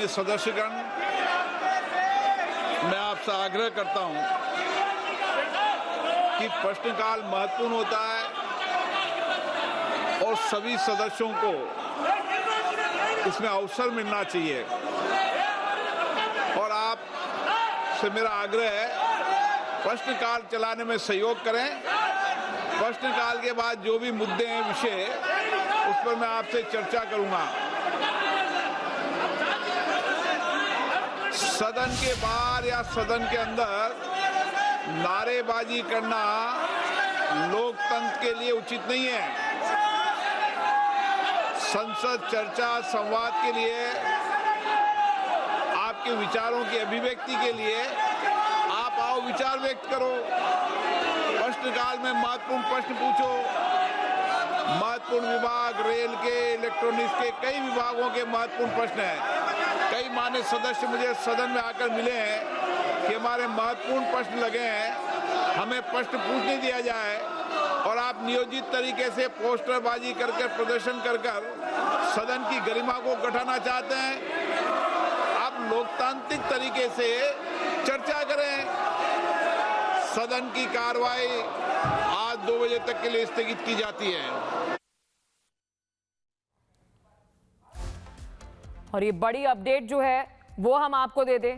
माननीय सदस्यगण, मैं आपसे आग्रह करता हूं कि प्रश्नकाल महत्वपूर्ण होता है और सभी सदस्यों को इसमें अवसर मिलना चाहिए। और आप से मेरा आग्रह है, प्रश्नकाल चलाने में सहयोग करें। प्रश्नकाल के बाद जो भी मुद्दे हैं, विषय, उस पर मैं आपसे चर्चा करूंगा। सदन के बाहर या सदन के अंदर नारेबाजी करना लोकतंत्र के लिए उचित नहीं है। संसद चर्चा संवाद के लिए, आपके विचारों की अभिव्यक्ति के लिए आप आओ, विचार व्यक्त करो। प्रश्नकाल में महत्वपूर्ण प्रश्न पूछो। महत्वपूर्ण विभाग, रेल के, इलेक्ट्रॉनिक्स के, कई विभागों के महत्वपूर्ण प्रश्न हैं। कई मान्य सदस्य मुझे सदन में आकर मिले हैं कि हमारे महत्वपूर्ण प्रश्न लगे हैं, हमें प्रश्न पूछने दिया जाए। और आप नियोजित तरीके से पोस्टरबाजी करके, प्रदर्शन कर सदन की गरिमा को घटाना चाहते हैं। आप लोकतांत्रिक तरीके से चर्चा करें। सदन की कार्रवाई आज 2 बजे तक के लिए स्थगित की जाती है। और ये बड़ी अपडेट जो है वो हम आपको दे दें।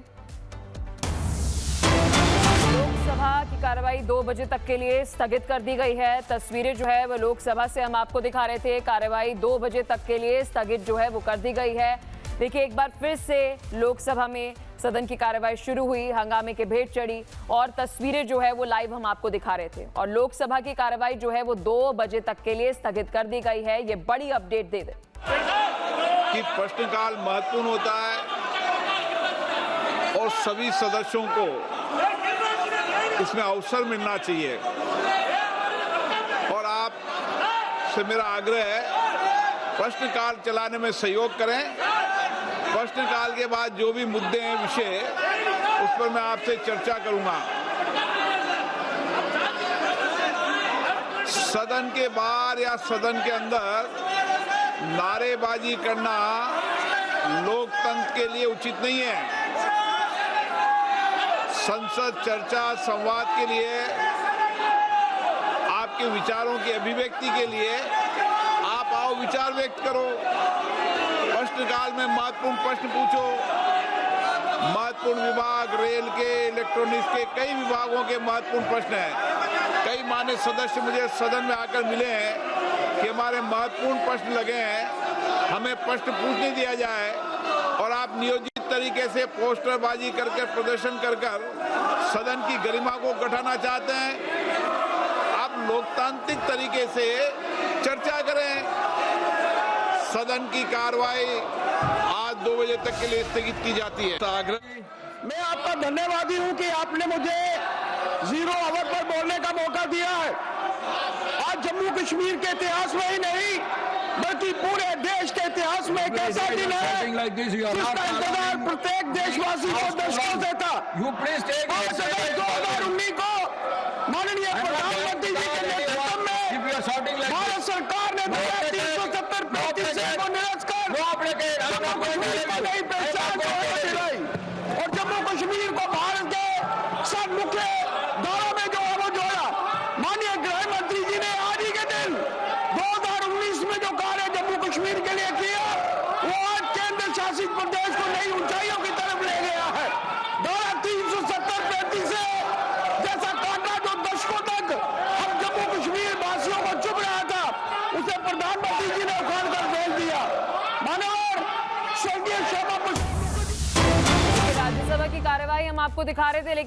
लोकसभा की कार्रवाई 2 बजे तक के लिए स्थगित कर दी गई है। तस्वीरें जो है वो लोकसभा से हम आपको दिखा रहे थे। कार्रवाई 2 बजे तक के लिए स्थगित जो है वो कर दी गई है। देखिए, एक बार फिर से लोकसभा में सदन की कार्रवाई शुरू हुई, हंगामे के भेंट चढ़ी और तस्वीरें जो है वो लाइव हम आपको दिखा रहे थे। और लोकसभा की कार्रवाई जो है वो 2 बजे तक के लिए स्थगित कर दी गई है। ये बड़ी अपडेट दे दें कि प्रश्नकाल महत्वपूर्ण होता है और सभी सदस्यों को इसमें अवसर मिलना चाहिए। और आप से मेरा आग्रह है, प्रश्नकाल चलाने में सहयोग करें। प्रश्नकाल के बाद जो भी मुद्दे हैं, विषय, उस पर मैं आपसे चर्चा करूंगा। सदन के बाहर या सदन के अंदर नारेबाजी करना लोकतंत्र के लिए उचित नहीं है। संसद चर्चा संवाद के लिए, आपके विचारों की अभिव्यक्ति के लिए आप आओ, विचार व्यक्त करो। प्रश्नकाल में महत्वपूर्ण प्रश्न पूछो। महत्वपूर्ण विभाग, रेल के, इलेक्ट्रॉनिक्स के, कई विभागों के महत्वपूर्ण प्रश्न हैं। कई मान्य सदस्य मुझे सदन में आकर मिले हैं कि हमारे महत्वपूर्ण प्रश्न लगे हैं, हमें प्रश्न पूछने दिया जाए। और आप नियोजित तरीके से पोस्टरबाजी करके, प्रदर्शन कर सदन की गरिमा को घटाना चाहते हैं। आप लोकतांत्रिक तरीके से चर्चा करें। सदन की कार्रवाई आज 2 बजे तक के लिए स्थगित की जाती है। मैं आपका धन्यवादी हूं कि आपने मुझे 0 आवर पर बोलने का मौका दिया है। आज जम्मू कश्मीर के इतिहास में ही नहीं बल्कि पूरे देश के इतिहास में एक ऐसा दिन है जिसका इंतजार प्रत्येक देशवासी को दशकों से था। 2019 को माननीय प्रधानमंत्री जी के नेतृत्व में भारत सरकार ने 370 को निरस्त कर जम्मू कश्मीर को नई पहचान दिलाई और जम्मू कश्मीर को भारत के सब मुख्य धारा में जो है वो जोड़ा। माननीय गृह मंत्री जी ने आज ही के दिन 2019 में जो कार्य जम्मू कश्मीर के लिए किया, वो आज केंद्र शासित प्रदेश को नई ऊंचाइयों की तरफ ले गया है। धारा 370 से जैसा काटा जो दशकों तक हम जम्मू कश्मीर वासियों को चुभ रहा था, उसे प्रधानमंत्री जी ने उखाड़ कर फेंक दिया। मानव स्वर्गीय शोभा राज्यसभा की कार्रवाई हम आपको दिखा रहे थे, लेकिन